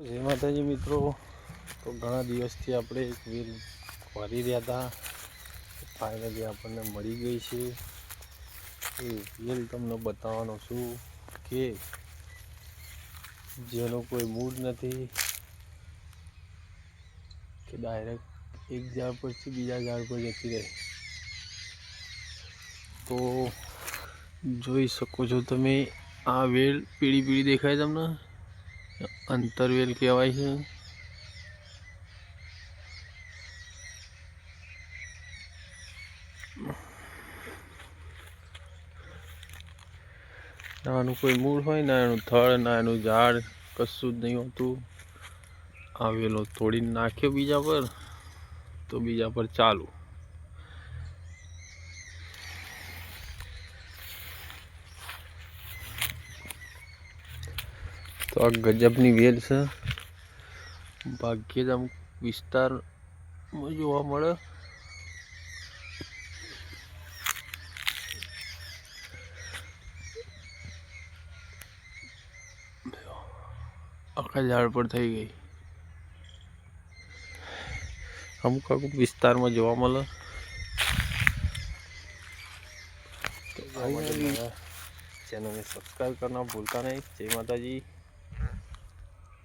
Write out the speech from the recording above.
જય માતાજી મિત્રો, તો ઘણા દિવસથી આપણે એક વેલ વારી રહ્યા હતા. ફાઇનલી આપણને મળી ગઈ છે. એ વેલ તમને બતાવવાનો છું કે જેનો કોઈ મૂડ નથી કે ડાયરેક્ટ એક ઝાડ પરથી બીજા ઝાડ પર જતી રહે. તો જોઈ શકો છો તમે, આ વેલ પીળી પીળી દેખાય તમને, અંતરવેલ કહેવાય છે. નાનું કોઈ મૂળ હોય ના એનું થડ ના એનું ઝાડ કશું જ નહીં હોતું. આ વેલો તોડીને નાખ્યો બીજા પર તો બીજા પર ચાલુ. તો આ ગજબની વેલ છે, ભાગ્યે જ અમુક વિસ્તારમાં જોવા મળે. આખા ઝાડ પર થઈ ગઈ, અમુક અમુક વિસ્તારમાં જોવા મળે. તો ચેનલને સબસ્ક્રાઈબ કરना ભूलता नहीं। जय माता जी।